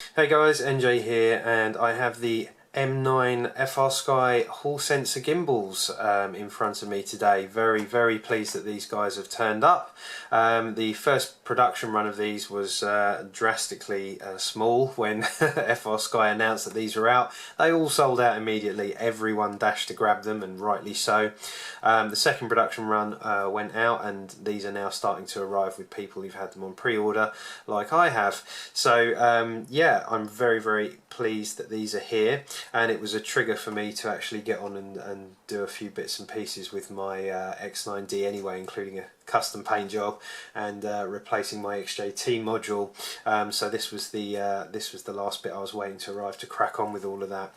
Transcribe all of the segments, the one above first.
Hey guys, NJ here, and I have the M9 FrSky Hall sensor gimbals in front of me today. Very pleased that these guys have turned up. The first production run of these was drastically small when FrSky announced that these were out. They all sold out immediately. Everyone dashed to grab them, and rightly so. The second production run went out, and these are now starting to arrive with people who've had them on pre-order like I have. So yeah, I'm very pleased that these are here, and it was a trigger for me to actually get on and do a few bits and pieces with my X9D anyway, including a custom paint job and replacing my XJT module. So this was the last bit I was waiting to arrive to crack on with all of that.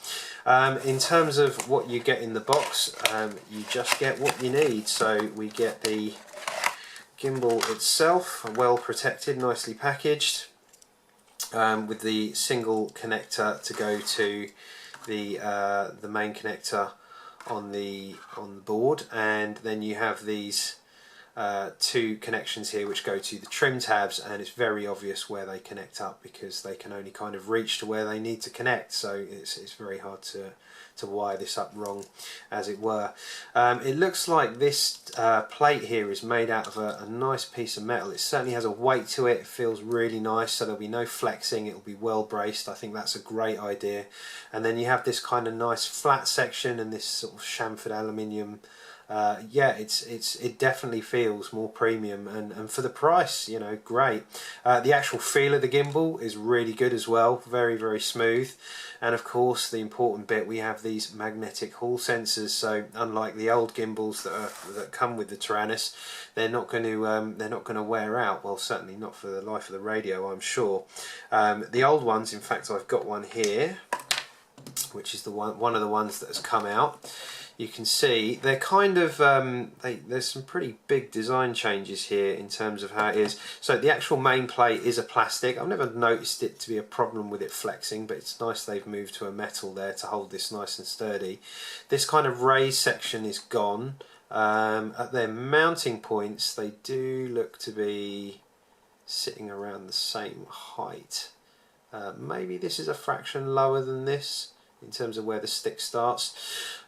In terms of what you get in the box, you just get what you need. So we get the gimbal itself, well protected, nicely packaged, with the single connector to go to the main connector on the board, and then you have these two connections here which go to the trim tabs, and it's very obvious where they connect up because they can only kind of reach to where they need to connect, so it's very hard to wire this up wrong, as it were. It looks like this plate here is made out of a nice piece of metal. It certainly has a weight to it. It feels really nice, so there'll be no flexing. It'll be well braced. I think that's a great idea. And then you have this kind of nice flat section and this sort of chamfered aluminium. Yeah, it definitely feels more premium, and for the price, you know, great. The actual feel of the gimbal is really good as well, very smooth. And of course, the important bit, we have these magnetic hall sensors. So unlike the old gimbals that come with the Taranis, they're not going to wear out. Well, certainly not for the life of the radio, I'm sure. The old ones, in fact, I've got one here, which is one of the ones that has come out. You can see they're kind of there's some pretty big design changes here in terms of how it is. So the actual main plate is a plastic. I've never noticed it to be a problem with it flexing, but it's nice they've moved to a metal there to hold this nice and sturdy. This kind of raised section is gone. At their mounting points, they do look to be sitting around the same height. Maybe this is a fraction lower than this in terms of where the stick starts,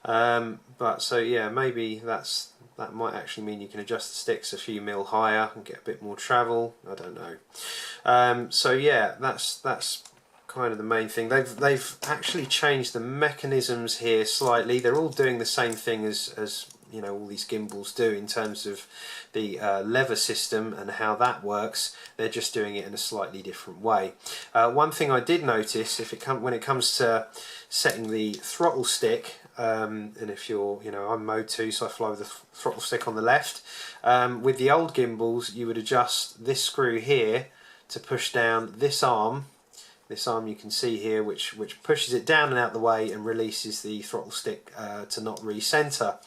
but so yeah, maybe that might actually mean you can adjust the sticks a few mil higher and get a bit more travel. I don't know. So yeah, that's kind of the main thing. They've actually changed the mechanisms here slightly. They're all doing the same thing as you know, all these gimbals do in terms of the lever system and how that works. They're just doing it in a slightly different way. One thing I did notice, when it comes to setting the throttle stick, and if you're, you know, I'm mode 2, so I fly with the throttle stick on the left. With the old gimbals, you would adjust this screw here to push down this arm. This arm you can see here, which pushes it down and out the way and releases the throttle stick to not recenter.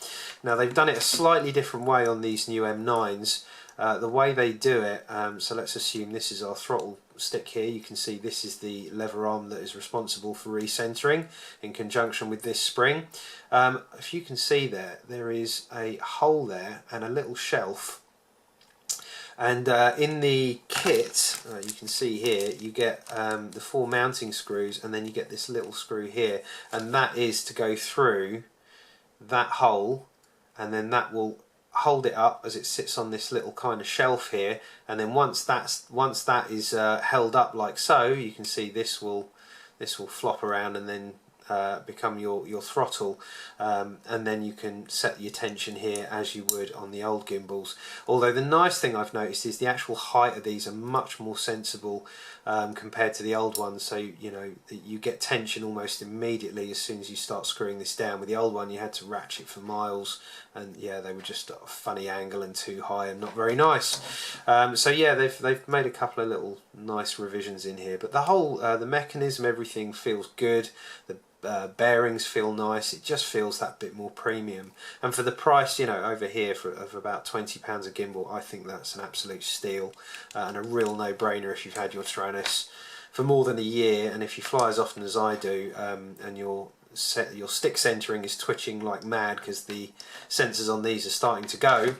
Now they've done it a slightly different way on these new M9s. The way they do it, so let's assume this is our throttle stick here. You can see this is the lever arm that is responsible for recentering in conjunction with this spring. If you can see there is a hole there and a little shelf. And in the kit, you can see here, you get the 4 mounting screws, and then you get this little screw here, and that is to go through that hole, and then that will hold it up as it sits on this little kind of shelf here. And then once that is held up like so, you can see this will flop around and then become your throttle, and then you can set your tension here as you would on the old gimbals. Although the nice thing I've noticed is the actual height of these are much more sensible compared to the old ones, so you know you get tension almost immediately as soon as you start screwing this down. With the old one you had to ratchet for miles, and yeah, they were just at a funny angle and too high and not very nice. So yeah, they've made a couple of little nice revisions in here, but the whole the mechanism, everything feels good. The bearings feel nice. It just feels that bit more premium, and for the price, you know, over here of about £20 a gimbal, I think that's an absolute steal, and a real no-brainer if you've had your Taranis for more than a year, and if you fly as often as I do, and your stick centering is twitching like mad because the sensors on these are starting to go,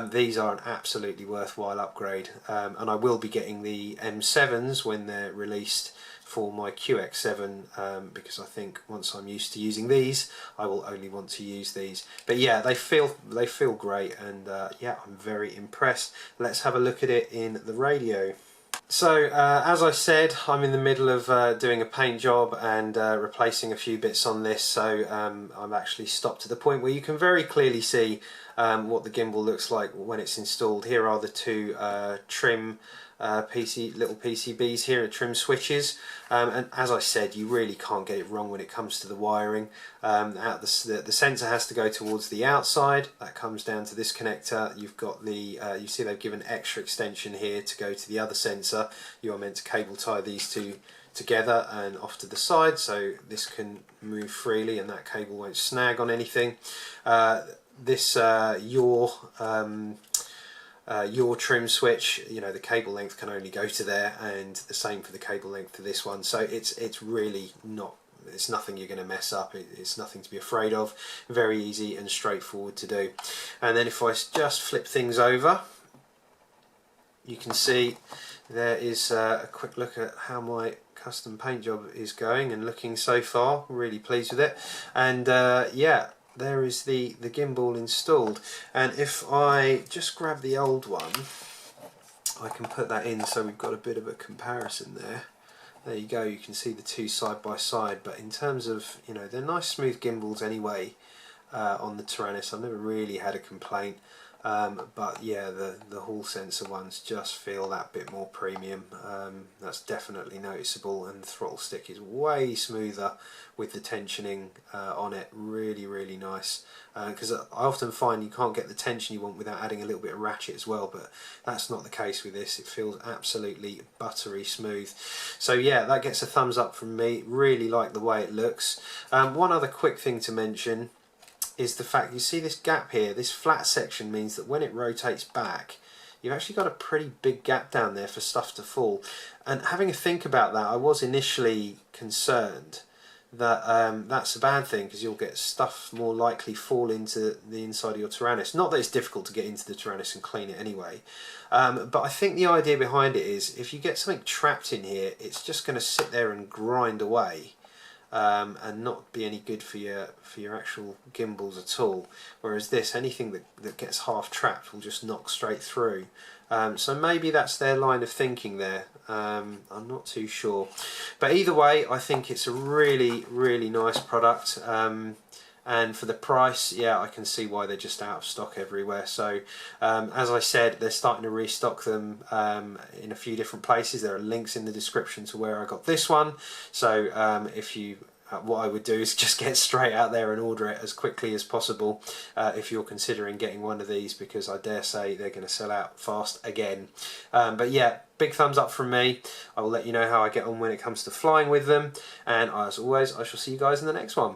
these are an absolutely worthwhile upgrade. And I will be getting the M7s when they're released for my QX7 because I think once I'm used to using these, I will only want to use these. But yeah, they feel great, and yeah, I'm very impressed. Let's have a look at it in the radio. So as I said, I'm in the middle of doing a paint job and replacing a few bits on this, so I'm actually stopped to the point where you can very clearly see what the gimbal looks like when it's installed. Here are the two trim little PCBs here, trim switches, and as I said, you really can't get it wrong when it comes to the wiring. The sensor has to go towards the outside. That comes down to this connector. You've got the you see they've given extra extension here to go to the other sensor. You are meant to cable tie these two together and off to the side, so this can move freely and that cable won't snag on anything. Your trim switch, you know, the cable length can only go to there, and the same for the cable length to this one, so it's really not, it's nothing you're going to mess up. It's nothing to be afraid of. Very easy and straightforward to do. And then if I just flip things over, you can see there is a quick look at how my custom paint job is going and looking so far. Really pleased with it. And yeah, there is the gimbal installed, and if I just grab the old one, I can put that in so we've got a bit of a comparison there. There you go, you can see the two side by side, but in terms of, you know, they're nice smooth gimbals anyway on the Taranis. I've never really had a complaint. But yeah, the Hall sensor ones just feel that bit more premium. That's definitely noticeable, and the throttle stick is way smoother with the tensioning on it. Really nice, because I often find you can't get the tension you want without adding a little bit of ratchet as well, but that's not the case with this. It feels absolutely buttery smooth. So yeah, that gets a thumbs up from me. Really like the way it looks. One other quick thing to mention is the fact you see this gap here. This flat section means that when it rotates back, you've actually got a pretty big gap down there for stuff to fall. And having a think about that, I was initially concerned that that's a bad thing, because you'll get stuff more likely fall into the inside of your Taranis. Not that it's difficult to get into the Taranis and clean it anyway, but I think the idea behind it is if you get something trapped in here, it's just going to sit there and grind away. And not be any good for your actual gimbals at all. Whereas this, anything that gets half trapped will just knock straight through. So maybe that's their line of thinking there. I'm not too sure. But either way, I think it's a really nice product. And for the price, yeah, I can see why they're just out of stock everywhere. So as I said, they're starting to restock them in a few different places. There are links in the description to where I got this one. So if you what I would do is just get straight out there and order it as quickly as possible if you're considering getting one of these, because I dare say they're going to sell out fast again. But yeah, big thumbs up from me. I will let you know how I get on when it comes to flying with them, and as always, I shall see you guys in the next one.